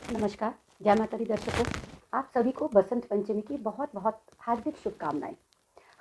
नमस्कार, जय माता दी दर्शकों। आप सभी को बसंत पंचमी की बहुत बहुत हार्दिक शुभकामनाएं।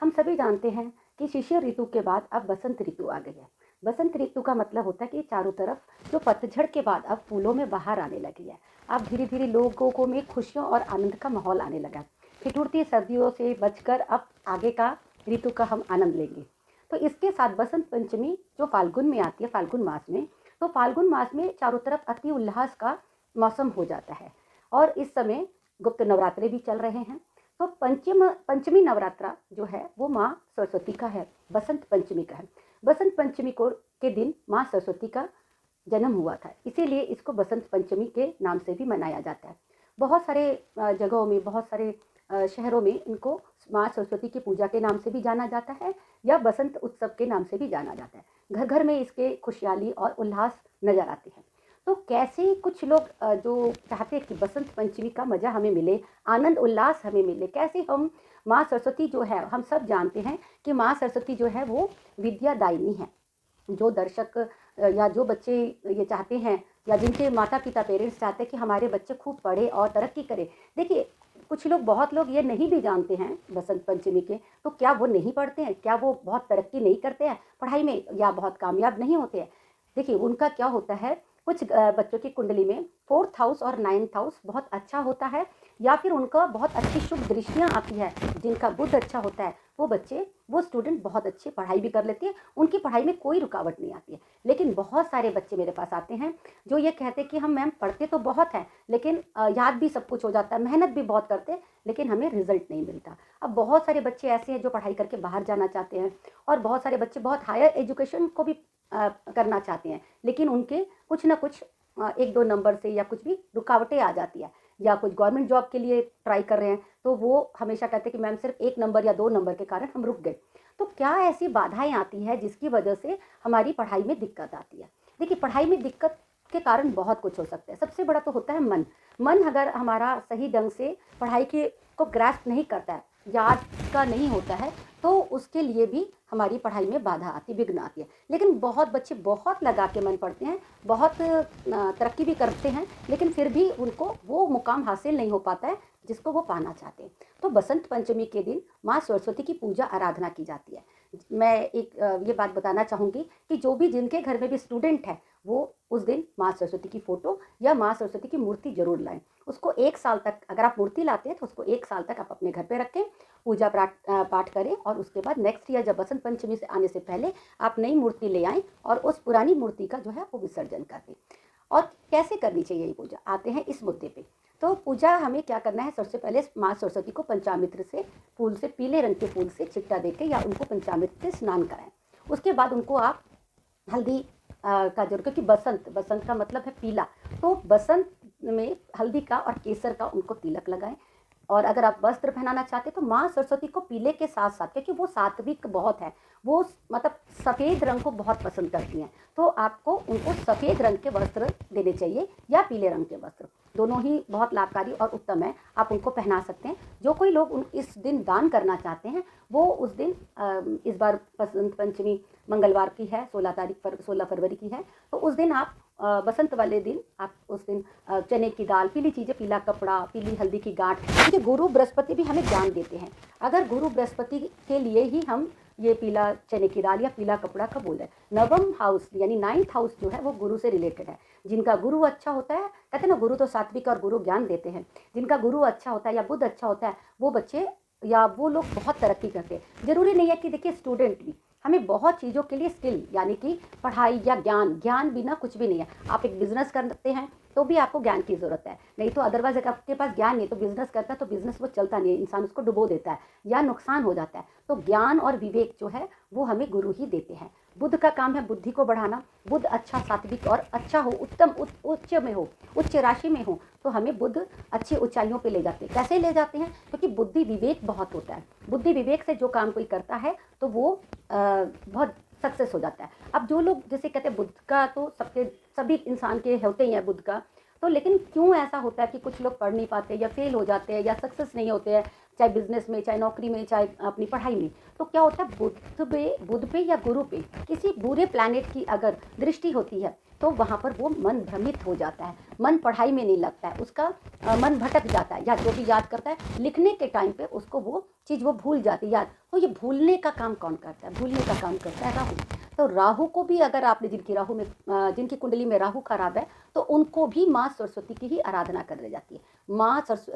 हम सभी जानते हैं कि शिशिर ऋतु के बाद अब बसंत ऋतु आ गई है। बसंत ऋतु का मतलब होता है कि चारों तरफ जो पतझड़ के बाद अब फूलों में बाहर आने लगी है। अब धीरे धीरे लोगों को में खुशियों और आनंद का माहौल आने लगा। ठिठुरती सर्दियों से बचकर अब आगे का ऋतु का हम आनंद लेंगे। तो इसके साथ बसंत पंचमी जो फाल्गुन में आती है, फाल्गुन मास में, तो फाल्गुन मास में चारों तरफ अति उल्लास का मौसम हो जाता है। और इस समय गुप्त नवरात्रे भी चल रहे हैं। तो पंचमी नवरात्रा जो है वो माँ सरस्वती का है, बसंत पंचमी का है। बसंत पंचमी को के दिन माँ सरस्वती का जन्म हुआ था, इसीलिए इसको बसंत पंचमी के नाम से भी मनाया जाता है। बहुत सारे जगहों में, बहुत सारे शहरों में इनको माँ सरस्वती की पूजा के नाम से भी जाना जाता है या बसंत उत्सव के नाम से भी जाना जाता है। घर घर में इसके खुशहाली और उल्लास नजर आते हैं। तो कैसे कुछ लोग जो चाहते हैं कि बसंत पंचमी का मज़ा हमें मिले, आनंद उल्लास हमें मिले, कैसे हम माँ सरस्वती जो है, हम सब जानते हैं कि माँ सरस्वती जो है वो विद्यादायिनी है। जो दर्शक या जो बच्चे ये चाहते हैं या जिनके माता पिता पेरेंट्स चाहते हैं कि हमारे बच्चे खूब पढ़े और तरक्की करें। देखिए, कुछ लोग, बहुत लोग ये नहीं भी जानते हैं बसंत पंचमी के, तो क्या वो नहीं पढ़ते हैं, क्या वो बहुत तरक्की नहीं करते हैं पढ़ाई में या बहुत कामयाब नहीं होते हैं। देखिए, उनका क्या होता है, कुछ बच्चों की कुंडली में फोर्थ हाउस और नाइन्थ हाउस बहुत अच्छा होता है या फिर उनका बहुत अच्छी शुभ दृष्टियाँ आती है। जिनका बुध अच्छा होता है वो बच्चे, वो स्टूडेंट बहुत अच्छी पढ़ाई भी कर लेते हैं, उनकी पढ़ाई में कोई रुकावट नहीं आती है। लेकिन बहुत सारे बच्चे मेरे पास आते हैं जो ये कहते हैं कि हम मैम पढ़ते तो बहुत हैं, लेकिन याद भी सब कुछ हो जाता है, मेहनत भी बहुत करते हैं, लेकिन हमें रिजल्ट नहीं मिलता। अब बहुत सारे बच्चे ऐसे हैं जो पढ़ाई करके बाहर जाना चाहते हैं और बहुत सारे बच्चे बहुत हायर एजुकेशन को भी करना चाहते हैं, लेकिन उनके कुछ ना कुछ 1-2 नंबर से या कुछ भी रुकावटें आ जाती है, या कुछ गवर्नमेंट जॉब के लिए ट्राई कर रहे हैं तो वो हमेशा कहते हैं कि मैम सिर्फ 1 नंबर या 2 नंबर के कारण हम रुक गए। तो क्या ऐसी बाधाएं आती है जिसकी वजह से हमारी पढ़ाई में दिक्कत आती है? देखिए, पढ़ाई में दिक्कत के कारण बहुत कुछ हो सकता है। सबसे बड़ा तो होता है मन। मन अगर हमारा सही ढंग से पढ़ाई के को ग्रास्प नहीं करता है, याद का नहीं होता है, तो उसके लिए भी हमारी पढ़ाई में बाधा आती, विघ्न आती है। लेकिन बहुत बच्चे बहुत लगा के मन पढ़ते हैं, बहुत तरक्की भी करते हैं, लेकिन फिर भी उनको वो मुकाम हासिल नहीं हो पाता है जिसको वो पाना चाहते हैं। तो बसंत पंचमी के दिन माँ सरस्वती की पूजा आराधना की जाती है। मैं एक ये बात बताना चाहूँगी कि जो भी, जिनके घर में भी स्टूडेंट है, वो उस दिन माँ सरस्वती की फ़ोटो या माँ सरस्वती की मूर्ति ज़रूर लाएँ। उसको 1 साल तक, अगर आप मूर्ति लाते हैं तो उसको 1 साल तक आप अपने घर पे रखें, पूजा पाठ करें और उसके बाद नेक्स्ट ईयर जब बसंत पंचमी से आने से पहले आप नई मूर्ति ले आएँ और उस पुरानी मूर्ति का जो है वो विसर्जन कर दें। और कैसे करनी चाहिए ये पूजा, आते हैं इस मुद्दे पे। तो पूजा हमें क्या करना है, सबसे पहले माँ सरस्वती को पंचामृत से, फूल से, पीले रंग के फूल से छिट्टा देके या उनको पंचामृत से स्नान कराएं। उसके बाद उनको आप हल्दी का जरूर, क्योंकि बसंत, बसंत का मतलब है पीला, तो बसंत में हल्दी का और केसर का उनको तिलक लगाएं। और अगर आप वस्त्र पहनाना चाहते हैं तो माँ सरस्वती को पीले के साथ साथ, क्योंकि वो सात्विक बहुत है, वो मतलब सफ़ेद रंग को बहुत पसंद करती हैं, तो आपको उनको सफ़ेद रंग के वस्त्र देने चाहिए या पीले रंग के वस्त्र, दोनों ही बहुत लाभकारी और उत्तम है, आप उनको पहना सकते हैं। जो कोई लोग इस दिन दान करना चाहते हैं वो उस दिन, इस बार बसंत पंचमी मंगलवार की है, 16 फरवरी की है, तो उस दिन आप बसंत वाले दिन आप उस दिन चने की दाल, पीली चीज़ें, पीला कपड़ा, पीली हल्दी की गांठ, क्योंकि गुरु बृहस्पति भी हमें ज्ञान देते हैं। अगर गुरु बृहस्पति के लिए ही हम ये पीला चने की दाल या पीला कपड़ा का बोल रहे हैं। नवम हाउस यानी 9th हाउस जो है वो गुरु से रिलेटेड है। जिनका गुरु अच्छा होता है, कहते हैं ना, गुरु तो सात्विक और गुरु ज्ञान देते हैं। जिनका गुरु अच्छा होता है या बुध अच्छा होता है, वो बच्चे या वो लोग बहुत तरक्की करते हैं। जरूरी नहीं है कि, देखिए, स्टूडेंट भी, हमें बहुत चीज़ों के लिए स्किल, यानी कि पढ़ाई या ज्ञान, ज्ञान बिना कुछ भी नहीं है। आप एक बिजनेस करते हैं तो भी आपको ज्ञान की ज़रूरत है, नहीं तो अदरवाइज अगर आपके पास ज्ञान नहीं तो बिजनेस करता है तो बिजनेस वो चलता नहीं है, इंसान उसको डुबो देता है या नुकसान हो जाता है। तो ज्ञान और विवेक जो है वो हमें गुरु ही देते हैं। बुद्ध का काम है बुद्धि को बढ़ाना। बुद्ध अच्छा, सात्विक और अच्छा हो, उत्तम, उच्च में हो, उच्च राशि में हो, तो हमें बुद्ध अच्छी ऊंचाइयों पे ले जाते हैं। कैसे ले जाते हैं? क्योंकि बुद्धि विवेक बहुत होता है। बुद्धि विवेक से जो काम कोई करता है तो वो बहुत सक्सेस हो जाता है। अब जो लोग जैसे कहते हैं बुद्ध का तो सबके, सभी इंसान के होते ही हैं बुद्ध का, तो लेकिन क्यों ऐसा होता है कि कुछ लोग पढ़ नहीं पाते या फेल हो जाते हैं या सक्सेस नहीं होते हैं, चाहे बिजनेस में, चाहे नौकरी में, चाहे अपनी पढ़ाई में? तो क्या होता है, बुध पे या गुरु पे किसी बुरे प्लैनेट की अगर दृष्टि होती है तो वहाँ पर वो मन भ्रमित हो जाता है, मन पढ़ाई में नहीं लगता है, उसका मन भटक जाता है, या जो भी याद करता है लिखने के टाइम पे उसको वो चीज़ वो भूल जाती है याद। तो ये भूलने का काम कौन करता है? भूलने का काम करता है राहु। तो राहु को भी अगर आपने जिनकी कुंडली में राहु खराब है तो उनको भी माँ सरस्वती की ही आराधना करने जाती है।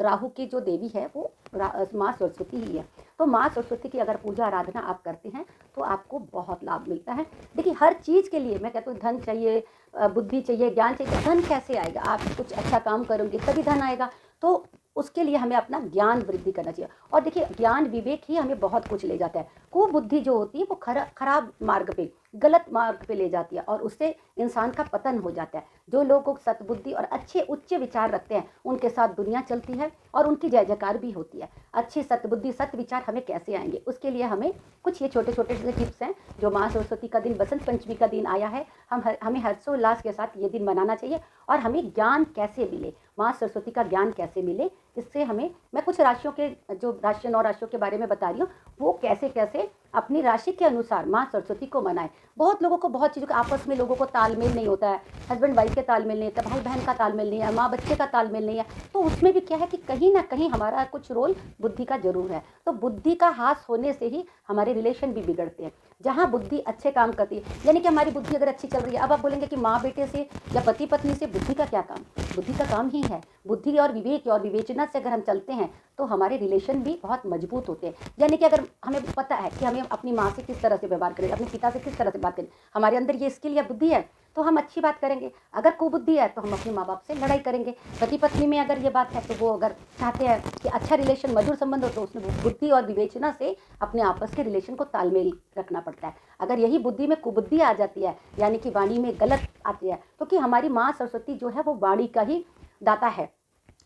राहु की जो देवी है वो माँ सरस्वती ही है। तो माँ सरस्वती की अगर पूजा आराधना आप करते हैं तो आपको बहुत लाभ मिलता है। देखिए, हर चीज़ के लिए मैं कहती हूँ, धन चाहिए, बुद्धि चाहिए, ज्ञान चाहिए। धन कैसे आएगा? आप कुछ अच्छा काम करोगे तभी धन आएगा। तो उसके लिए हमें अपना ज्ञान वृद्धि करना चाहिए। और देखिए, ज्ञान विवेक ही हमें बहुत कुछ ले जाता है। कुबुद्धि जो होती है वो खराब मार्ग पे, गलत मार्ग पे ले जाती है और उससे इंसान का पतन हो जाता है। जो लोग सतबुद्धि और अच्छे उच्च विचार रखते हैं उनके साथ दुनिया चलती है और उनकी जय जयकार भी होती है। अच्छी सतबुद्धि, सत विचार हमें कैसे आएंगे? उसके लिए हमें कुछ ये छोटे छोटे से टिप्स हैं जो माँ सरस्वती का दिन, बसंत पंचमी का दिन आया है, हमें हर्षोल्लास के साथ ये दिन मनाना चाहिए। और हमें ज्ञान कैसे मिले, माँ सरस्वती का ज्ञान कैसे मिले, इससे हमें, मैं कुछ राशियों के, जो राशि 9 राशियों के बारे में बता रही हूँ, वो कैसे कैसे अपनी राशि के अनुसार माँ सरस्वती को मनाएं। बहुत लोगों को बहुत चीज़ों का आपस में लोगों को तालमेल नहीं होता है, हस्बैंड वाइफ के तालमेल नहीं होता, भाई बहन का तालमेल नहीं है, माँ बच्चे का तालमेल नहीं है। तो उसमें भी क्या है कि कहीं ना कहीं हमारा कुछ रोल बुद्धि का जरूर है। तो बुद्धि का हास होने से ही हमारे रिलेशन भी बिगड़ते हैं। जहाँ बुद्धि अच्छे काम करती है, यानी कि हमारी बुद्धि अगर अच्छी चल रही है, अब आप बोलेंगे कि माँ बेटे से या पति पत्नी से बुद्धि का क्या काम? बुद्धि का काम ही है, बुद्धि और विवेक और विवेचना से अगर हम चलते हैं तो हमारे रिलेशन भी बहुत मजबूत होते हैं। यानी कि अगर हमें पता है कि हमें अपनी माँ से किस तरह से व्यवहार करें, अपने पिता से किस तरह से बात करें, हमारे अंदर ये स्किल या बुद्धि है तो हम अच्छी बात करेंगे। अगर कुबुद्धि है तो हम अपने माँ बाप से लड़ाई करेंगे। पति पत्नी में अगर ये बात है तो वो अगर चाहते हैं कि अच्छा रिलेशन, मधुर संबंध हो, तो उसमें बुद्धि और विवेचना से अपने आपस के रिलेशन को तालमेल रखना पड़ता है। अगर यही बुद्धि में कुबुद्धि आ जाती है, यानी कि वाणी में गलत आती है, क्योंकि हमारी माँ सरस्वती जो है वो वाणी का ही दाता है,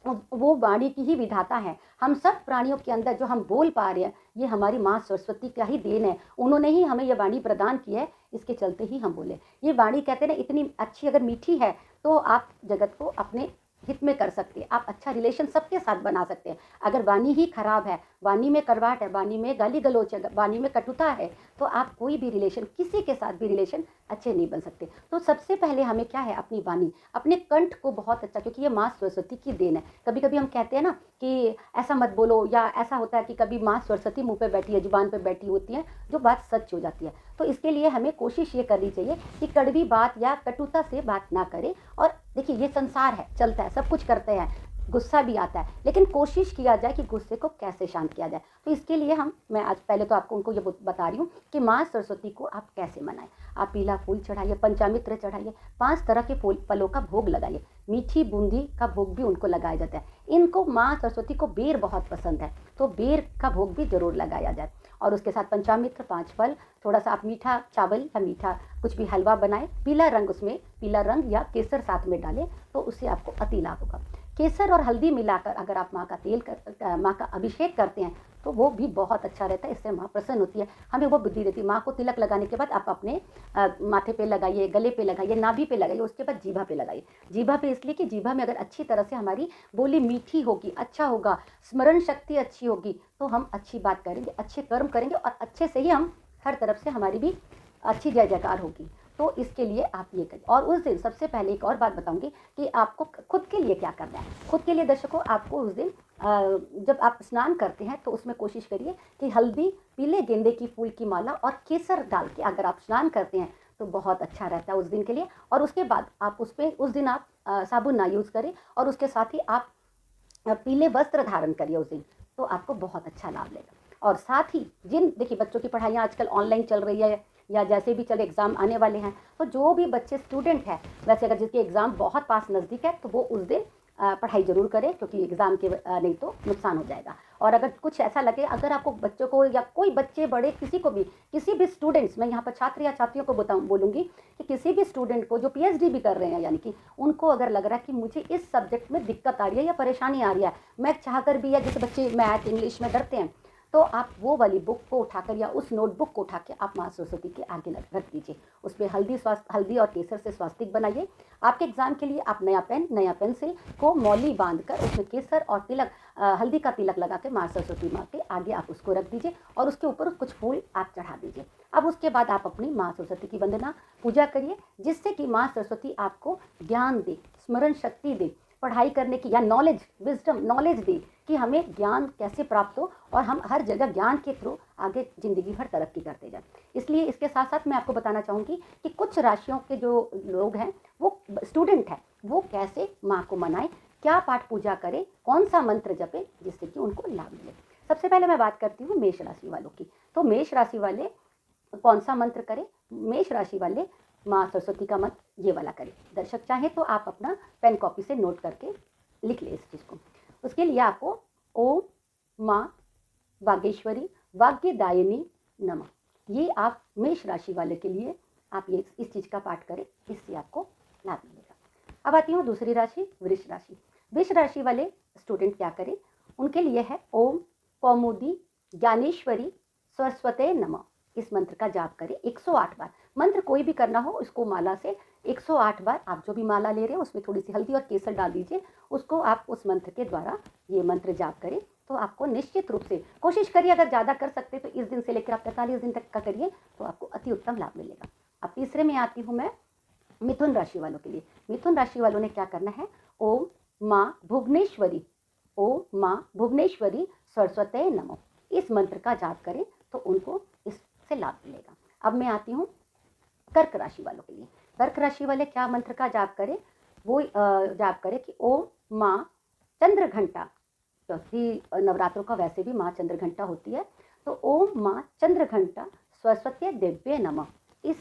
वो वाणी की ही विधाता है। हम सब प्राणियों के अंदर जो हम बोल पा रहे हैं ये हमारी माँ सरस्वती का ही देन है। उन्होंने ही हमें ये वाणी प्रदान की है, इसके चलते ही हम बोले। ये वाणी कहते हैं ना, इतनी अच्छी अगर मीठी है तो आप जगत को अपने हित में कर सकते हैं, आप अच्छा रिलेशन सबके साथ बना सकते हैं। अगर वाणी ही खराब है, वाणी में कड़वाहट है, वाणी में गाली गलौच है, वाणी में कटुता है, तो आप कोई भी रिलेशन, किसी के साथ भी रिलेशन अच्छे नहीं बन सकते। तो सबसे पहले हमें क्या है, अपनी वाणी, अपने कंठ को बहुत अच्छा, क्योंकि ये माँ सरस्वती की देन है। कभी कभी हम कहते हैं ना कि ऐसा मत बोलो, या ऐसा होता है कि कभी माँ सरस्वती मुंह पे बैठी है, जुबान पे बैठी होती है, जो बात सच हो जाती है। तो इसके लिए हमें कोशिश ये करनी चाहिए कि कड़वी बात या कटुता से बात ना करें। और देखिए, ये संसार है, चलता है, सब कुछ करते हैं, गुस्सा भी आता है, लेकिन कोशिश किया जाए कि गुस्से को कैसे शांत किया जाए। तो इसके लिए मैं आज पहले तो आपको उनको ये बता रही हूँ कि माँ सरस्वती को आप कैसे मनाएं। आप पीला फूल चढ़ाइए, पंचामृत चढ़ाइए, 5 तरह के फलों का भोग लगाइए, मीठी बूंदी का भोग भी उनको लगाया जाता है। इनको माँ सरस्वती को बेर बहुत पसंद है, तो बेर का भोग भी जरूर लगाया जाए। और उसके साथ पंचामृत, 5 फल, थोड़ा सा आप मीठा चावल या मीठा कुछ भी हलवा बनाए, पीला रंग, उसमें पीला रंग या केसर साथ में डालें तो उससे आपको अति लाभ होगा। केसर और हल्दी मिलाकर अगर आप माँ का अभिषेक करते हैं तो वो भी बहुत अच्छा रहता है, इससे माँ प्रसन्न होती है, हमें वो बुद्धि देती है। माँ को तिलक लगाने के बाद आप अपने माथे पे लगाइए, गले पे लगाइए, नाभि पे लगाइए, उसके बाद जीभा पे लगाइए। जीभा पे इसलिए कि जीभा में अगर अच्छी तरह से हमारी बोली मीठी होगी, अच्छा होगा, स्मरण शक्ति अच्छी होगी, तो हम अच्छी बात करेंगे, अच्छे कर्म करेंगे और अच्छे से ही हम हर तरफ से हमारी भी अच्छी जय जयकार होगी। तो इसके लिए आप ये करें। और उस दिन सबसे पहले एक और बात बताऊंगी कि आपको खुद के लिए क्या करना है। खुद के लिए दर्शकों, आपको उस दिन जब आप स्नान करते हैं तो उसमें कोशिश करिए कि हल्दी, पीले गेंदे की फूल की माला और केसर डाल के अगर आप स्नान करते हैं तो बहुत अच्छा रहता है उस दिन के लिए। और उसके बाद आप उस दिन आप साबुन ना यूज़ करें और उसके साथ ही आप पीले वस्त्र धारण करिए उस दिन, तो आपको बहुत अच्छा लाभ लेगा। और साथ ही देखिए, बच्चों की पढ़ाइयाँ आजकल ऑनलाइन चल रही है या जैसे भी चले, एग्ज़ाम आने वाले हैं, तो जो भी बच्चे स्टूडेंट हैं, वैसे अगर जिसके एग्ज़ाम बहुत पास नज़दीक है तो वो उस दिन पढ़ाई ज़रूर करें, क्योंकि एग्ज़ाम के नहीं तो नुकसान हो जाएगा। और अगर कुछ ऐसा लगे, अगर आपको बच्चों को या कोई बच्चे बड़े किसी को भी, किसी भी स्टूडेंट्स, मैं यहाँ पर छात्र या छात्रियों को बोलूँगी कि किसी भी स्टूडेंट को जो पीएचडी भी कर रहे हैं, यानी कि उनको अगर लग रहा है कि मुझे इस सब्जेक्ट में दिक्कत आ रही है या परेशानी आ रही है, मैं चाहकर भी, या जैसे बच्चे मैथ इंग्लिश में डरते हैं, तो आप वो वाली बुक को उठाकर या उस नोटबुक को उठा के आप माँ सरस्वती के आगे रख दीजिए। उस पर हल्दी और केसर से स्वास्तिक बनाइए। आपके एग्जाम के लिए आप नया पेन, नया पेंसिल को मौली बांधकर उसमें केसर और तिलक, हल्दी का तिलक लगा के माँ सरस्वती माँ के आगे आप उसको रख दीजिए और उसके ऊपर कुछ फूल आप चढ़ा दीजिए। अब उसके बाद आप अपनी माँ सरस्वती की वंदना पूजा करिए, जिससे कि माँ सरस्वती आपको ज्ञान दे, स्मरण शक्ति दे, पढ़ाई करने की, या नॉलेज, विजडम, नॉलेज दे कि हमें ज्ञान कैसे प्राप्त हो और हम हर जगह ज्ञान के थ्रू आगे ज़िंदगी भर तरक्की करते जाएं। इसलिए इसके साथ साथ मैं आपको बताना चाहूँगी कि कुछ राशियों के जो लोग हैं, वो स्टूडेंट हैं, वो कैसे माँ को मनाएं, क्या पाठ पूजा करें, कौन सा मंत्र जपें, जिससे कि उनको लाभ मिले। सबसे पहले मैं बात करती हूँ मेष राशि वालों की। तो मेष राशि वाले कौन सा मंत्र करें? मेष राशि वाले माँ सरस्वती का मंत्र ये वाला करें। दर्शक चाहे तो आप अपना पेन कॉपी से नोट करके लिख ले इस चीज़ को। उसके लिए आपको ओम माँ वागेश्वरी वाग्यदायिनी नमः, ये आप मेष राशि वाले के लिए आप ये इस चीज़ का पाठ करें, इससे आपको लाभ मिलेगा। अब आती हूँ दूसरी राशि, वृष राशि। वृष राशि वाले स्टूडेंट क्या करें? उनके लिए है ओम कौमुदी ज्ञानेश्वरी सरस्वते नमः। इस मंत्र का जाप करें 108 बार। मंत्र कोई भी करना हो, इसको माला से 108 बार, आप जो भी माला ले रहे हो उसमें थोड़ी सी हल्दी और केसर डाल दीजिए, उसको आप उस मंत्र के द्वारा ये मंत्र जाप करें तो आपको निश्चित रूप से, कोशिश करिए अगर ज़्यादा कर सकते तो इस दिन से लेकर आप 45 दिन तक का करिए तो आपको अति उत्तम लाभ मिलेगा। अब तीसरे में आती हूँ मैं मिथुन राशि वालों के लिए। मिथुन राशि वालों ने क्या करना है? ओम माँ भुवनेश्वरी, ओम माँ भुवनेश्वरी सरस्वते नमः, इस मंत्र का जाप करें तो उनको इससे लाभ मिलेगा। अब मैं आती हूँ कर्क राशि वालों के लिए। कर्क राशि वाले क्या मंत्र का जाप करें? वो जाप करें कि ओम माँ चंद्र घंटा, क्योंकि नवरात्रों का वैसे भी माँ चंद्र घंटा होती है, तो ओम माँ चंद्र घंटा सरस्वती दिव्य नमः, इस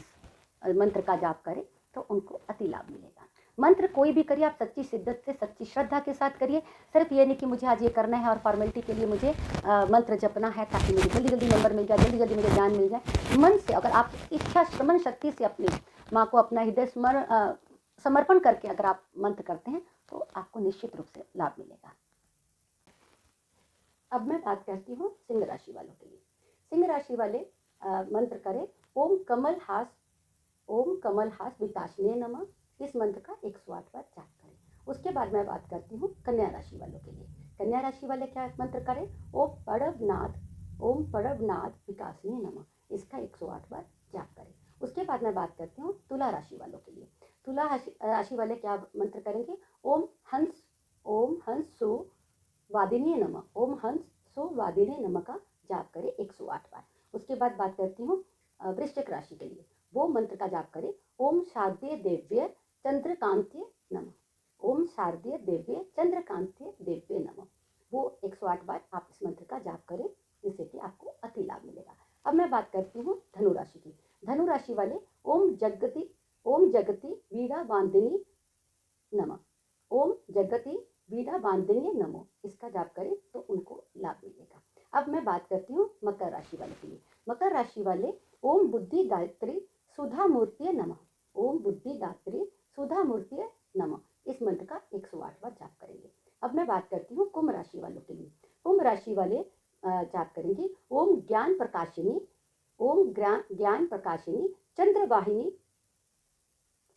मंत्र का जाप करें तो उनको अति लाभ मिलेगा। मंत्र कोई भी करिए आप सच्ची शिद्दत से, सच्ची श्रद्धा के साथ करिए। सिर्फ ये नहीं कि मुझे आज ये करना है और फॉर्मेलिटी के लिए मुझे मंत्र जपना है ताकि मुझे जल्दी जल्दी नंबर मिल जाए, जल्दी जल्दी मुझे ज्ञान मिल जाए। मन से अगर आप इच्छा श्रमण शक्ति से अपनी माँ को अपना हृदय समर्पण करके अगर आप मंत्र करते हैं तो आपको निश्चित रूप से लाभ मिलेगा। अब मैं बात करती हूँ सिंह राशि वालों के लिए। सिंह राशि वाले मंत्र करें ओम कमल हास विकासने नमः, इस मंत्र का 108 बार जाप करें। उसके बाद मैं बात करती हूँ कन्या राशि वालों के लिए। कन्या राशि वाले क्या मंत्र करें? ओम पड़वनाथ विकासने नमः, इसका 108 बार जाप करें। उसके बाद मैं बात करती हूँ तुला राशि वालों के लिए। तुला राशि वाले क्या मंत्र करेंगे? ओम हंस सो वादिनी नमः, ओम हंस सो वादिनी नमः का जाप करें 108 बार। उसके बाद बात करती हूँ वृश्चिक राशि के लिए। वो मंत्र का जाप करें ओम शारदीय दिव्य चंद्रकांत्य नमः, ओम शारदीय दिव्य चंद्रकांत्य दिव्य नमः, वो 108 बार आप इस मंत्र का जाप करें, जिससे कि आपको अति लाभ मिलेगा। अब मैं बात करती हूँ धनु राशि की। धनु राशि वाले ओम जगति वीणा बांधिनी नमः, ओम जगति वीणा बांधिनी नमो, इसका जाप करें तो उनको लाभ मिलेगा। अब मैं बात करती हूँ मकर राशि वाले के लिए। मकर राशि वाले ओम बुद्धि दात्री सुधा मूर्ति नमः, ओम बुद्धि दात्री सुधा मूर्ति नमः, इस मंत्र का 108 बार जाप करेंगे। अब मैं बात करती हूँ कुंभ राशि वालों के लिए। कुंभ राशि वाले जाप करेंगे ओम ज्ञान प्रकाशिनी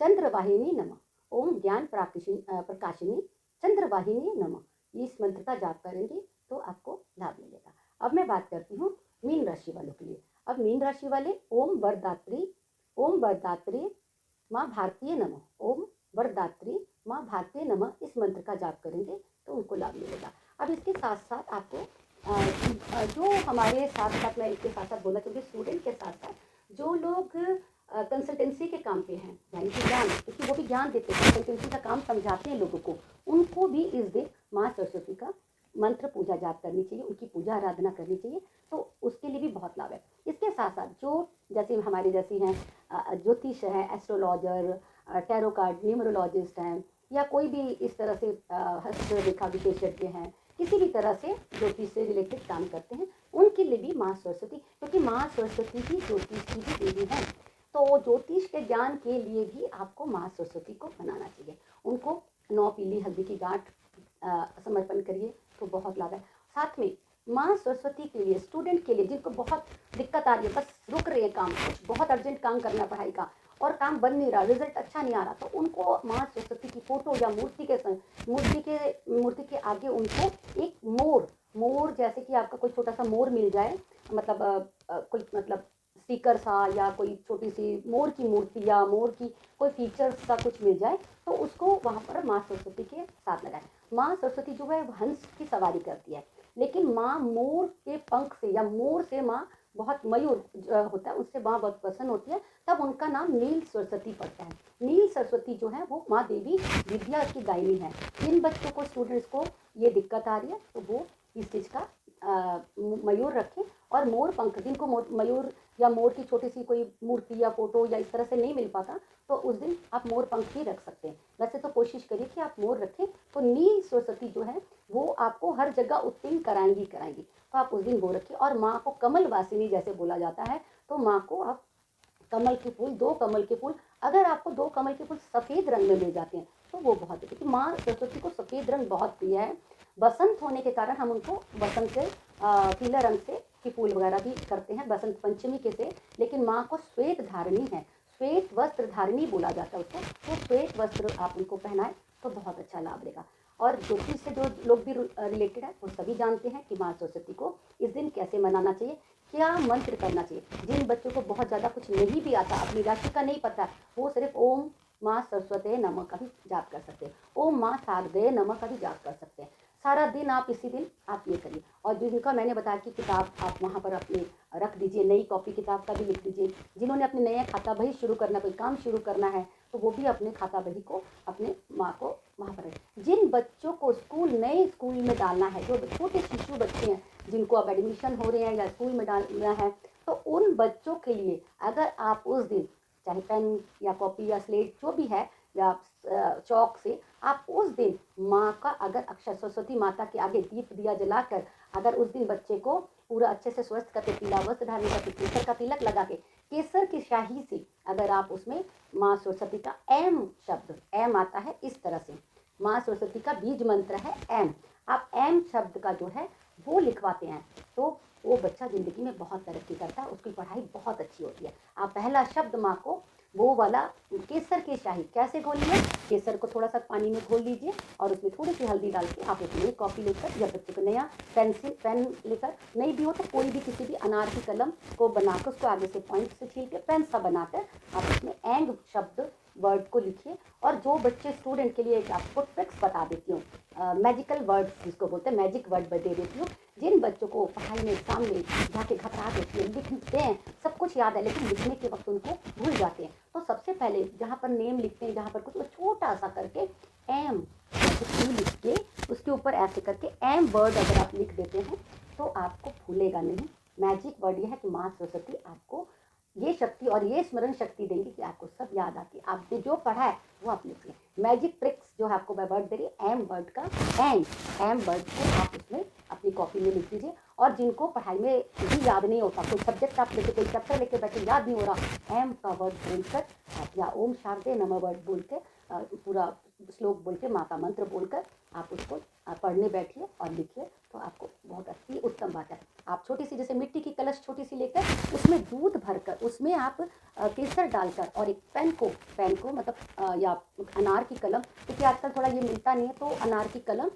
चंद्रवाहिनी नमः, ओम ज्ञान प्रकाशिनी चंद्रवाहिनी नमः, इस मंत्र का जाप करेंगे तो आपको लाभ मिलेगा। अब मैं बात करती हूँ मीन राशि वालों के लिए। अब मीन राशि वाले ओम वरदात्री माँ भारतीय नमः, ओम वरदात्री माँ भारतीय नमः, इस मंत्र का जाप करेंगे तो उनको लाभ मिलेगा। अब इसके साथ साथ आपको जो हमारे साथ साथ, मैं इसके साथ साथ बोलना चाहूँगी, स्टूडेंट के साथ साथ जो लोग कंसल्टेंसी के काम पे हैं, यानी कि ज्ञान, क्योंकि वो भी ज्ञान देते हैं, कंसल्टेंसी का काम समझाते हैं लोगों को, उनको भी इस दिन माँ सरस्वती का मंत्र पूजा जाप करनी चाहिए, उनकी पूजा आराधना करनी चाहिए, तो उसके लिए भी बहुत लाभ है। इसके साथ साथ जो जैसे हमारे जैसी हैं ज्योतिष है, एस्ट्रोलॉजर, टैरो कार्ड, न्यूमरोलॉजिस्ट हैं, या कोई भी इस तरह से हस्तरेखा विशेषज्ञ हैं, किसी भी तरह से ज्योतिष से रिलेटेड काम करते हैं, उनके लिए भी माँ सरस्वती, क्योंकि माँ सरस्वती ही ज्योतिष की भी देवी है, तो ज्योतिष के ज्ञान के लिए भी आपको माँ सरस्वती को मनाना चाहिए। उनको 9 पीली हल्दी की गांठ समर्पण करिए तो बहुत लाभ है। साथ में माँ सरस्वती के लिए, स्टूडेंट के लिए जिनको बहुत दिक्कत आ रही है, बस रुक रहे हैं काम, कुछ बहुत अर्जेंट काम करना है पढ़ाई का और काम बन नहीं रहा, रिजल्ट अच्छा नहीं आ रहा, तो उनको माँ सरस्वती की फोटो या मूर्ति के आगे उनको एक मोर, मोर जैसे कि आपका कोई छोटा सा मोर मिल जाए, मतलब कोई मतलब स्टिकर सा या कोई छोटी सी मोर की मूर्ति या मोर की कोई फीचर्स सा कुछ मिल जाए, तो उसको वहाँ पर माँ सरस्वती के साथ लगाएं। माँ सरस्वती जो है हंस की सवारी करती है, लेकिन माँ मोर के पंख से या मोर से माँ बहुत मयूर होता है, उससे माँ बहुत प्रसन्न होती है, तब उनका नाम नील सरस्वती पड़ता है। नील सरस्वती जो है वो माँ देवी विद्या की दायिनी है। जिन बच्चों को, स्टूडेंट्स को ये दिक्कत आ रही है, तो वो इस चीज़ का मयूर रखें और मोर पंख, जिनको मयूर या मोर की छोटी सी कोई मूर्ति या फोटो या इस तरह से नहीं मिल पाता, तो उस दिन आप मोर पंख ही रख सकते हैं। वैसे तो कोशिश करिए कि आप मोर रखें, तो नील सरस्वती जो है वो आपको हर जगह उत्तीर्ण कराएंगी, तो आप उस दिन वो रखिए। और माँ को कमल वासिनी जैसे बोला जाता है, तो माँ को आप कमल के फूल, 2 कमल के फूल, अगर आपको 2 कमल के फूल सफ़ेद रंग में मिल जाते हैं तो वो बहुत है, क्योंकि माँ सरस्वती को सफ़ेद रंग बहुत प्रिय है। बसंत होने के कारण हम उनको बसंत से पीला रंग से के फूल वगैरह भी करते हैं बसंत पंचमी के से, लेकिन माँ को श्वेत धारिणी है, श्वेत वस्त्र धारिणी बोला जाता है उसको, तो श्वेत वस्त्र आप उनको पहनाएं तो बहुत अच्छा लाभ देगा। और ज्योतिष से जो लोग भी रिलेटेड है वो सभी जानते हैं कि माँ सरस्वती को इस दिन कैसे मनाना चाहिए, क्या मंत्र करना चाहिए। जिन बच्चों को बहुत ज़्यादा कुछ नहीं भी आता, अपनी राशि का नहीं पता, वो सिर्फ ओम माँ सरस्वती नमः का भी जाप कर सकते हैं, ओम माँ शारदे नमः का भी जाप कर सकते हैं। सारा दिन आप इसी दिन आप ये करिए। और जिनका मैंने बताया कि किताब आप वहाँ पर अपनी रख दीजिए, नई कॉपी किताब का भी लिख दीजिए। जिन्होंने अपने नया खाता बही शुरू करना, कोई काम शुरू करना है, तो वो भी अपने खाता बही को अपने माँ को वहाँ पर रखें। जिन बच्चों को नए स्कूल में डालना है, जो छोटे शिशु बच्चे हैं जिनको अब एडमिशन हो रहे हैं या स्कूल में डालना है, तो उन बच्चों के लिए अगर आप उस दिन चाहे पेन या कॉपी या स्लेट जो भी है या चौक से आप उस दिन माँ का, अगर अक्षर सरस्वती माता के आगे दीप दिया जलाकर अगर उस दिन बच्चे को पूरा अच्छे से स्वस्थ करके, पीला वस्त्र धारण करके, केसर का तिलक लगा के, केसर की शाही से अगर आप उसमें माँ सरस्वती का एम शब्द, एम आता है इस तरह से, माँ सरस्वती का बीज मंत्र है एम, आप एम शब्द का जो है वो लिखवाते हैं, तो वो बच्चा ज़िंदगी में बहुत तरक्की करता है, उसकी पढ़ाई बहुत अच्छी होती है। आप पहला शब्द माँ को वो वाला केसर की शाही कैसे घोलिए, केसर को थोड़ा सा पानी में घोल लीजिए और उसमें थोड़ी सी हल्दी डाल के आप उसमें कॉपी लेकर या बच्चे को नया पेन लेकर, नहीं भी हो तो कोई भी किसी भी अनार की कलम को बनाकर उसको आगे से पॉइंट से छील के पेन सा बनाकर आप उसमें एंग शब्द वर्ड को लिखिए। और जो बच्चे स्टूडेंट के लिए एक आपको ट्रिक्स बता देती हूँ, मैजिकल वर्ड्स जिसको बोलते हैं, मैजिक वर्ड दे देती हूँ। जिन बच्चों को पढ़ाई में एग्जाम में जाके घबराहट होती है, लिखते हैं सब कुछ याद है लेकिन लिखने के वक्त उनको भूल जाते हैं, तो सबसे पहले जहाँ पर नेम लिखते हैं, जहाँ पर कुछ छोटा सा करके एम लिख के उसके ऊपर ऐसे करके एम वर्ड अगर आप लिख देते हैं तो आपको भूलेगा नहीं। मैजिक वर्ड ये है कि माँ सरस्वती आपको ये शक्ति और ये स्मरण शक्ति देंगी कि आपको सब याद आती है, आपने जो पढ़ा है वो आप लिख लें। मैजिक ट्रिक्स जो है आपको मैं वर्ड दे रही एम वर्ड का, एम वर्ड को आप उसमें अपनी कॉपी में लिख दीजिए। और जिनको पढ़ाई में भी याद नहीं होता, कोई सब्जेक्ट आप लेके, कोई चैप्टर लेके बैठे याद नहीं हो रहा, एम का वर्ड बोलकर या ओम शारदे नमः वर्ड बोल के पूरा श्लोक बोल के, माँ का मंत्र बोलकर आप उसको पढ़ने बैठिए और लिखिए, तो आपको बहुत अच्छी उत्तम बात है। आप छोटी सी जैसे मिट्टी की कलश छोटी सी लेकर उसमें दूध भरकर उसमें आप केसर डालकर और एक पेन को मतलब या अनार की कलम, क्योंकि आजकल थोड़ा ये मिलता नहीं है, तो अनार की कलम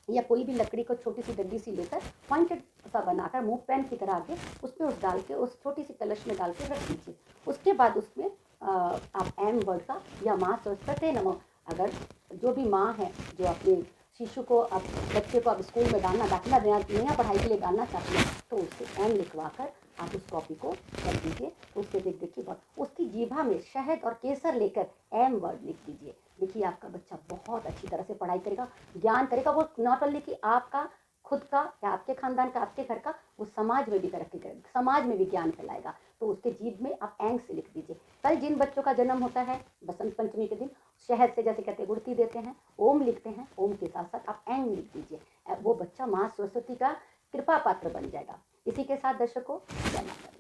या कोई भी लकड़ी को छोटी सी डंडी सी लेकर पॉइंटेड सा बनाकर मुंह पेन की तरह आगे उसमें उस डाल के उस छोटी सी कलश में डाल के रख दीजिए। उसके बाद उसमें आप एम वर्ड का या माँ सरस्वती नमः, अगर जो भी माँ है जो अपने शिशु को, अब बच्चे को अब स्कूल में दाखिला नया पढ़ाई के लिए डालना चाहती है, तो उससे एम लिखवा कर आप उस कॉपी को रख दीजिए। उससे देखिए बहुत उसकी जीभा में शहद और केसर लेकर एम वर्ड लिख दीजिए। देखिए आपका बच्चा बहुत अच्छी तरह से पढ़ाई करेगा, ज्ञान करेगा। वो नॉट ओनली कि आपका खुद का या आपके खानदान का, आपके घर का, वो समाज में भी तरक्की करेगा, समाज में भी ज्ञान फैलाएगा। तो उसके जीभ में आप एंग से लिख दीजिए। कल जिन बच्चों का जन्म होता है बसंत पंचमी के दिन, शहद से जैसे कहते गुड़ती देते हैं, ओम लिखते हैं, ओम के साथ साथ आप एंग लिख दीजिए। वो बच्चा माँ सरस्वती का कृपा पात्र बन जाएगा। इसी के साथ दर्शकों, जय माता दी।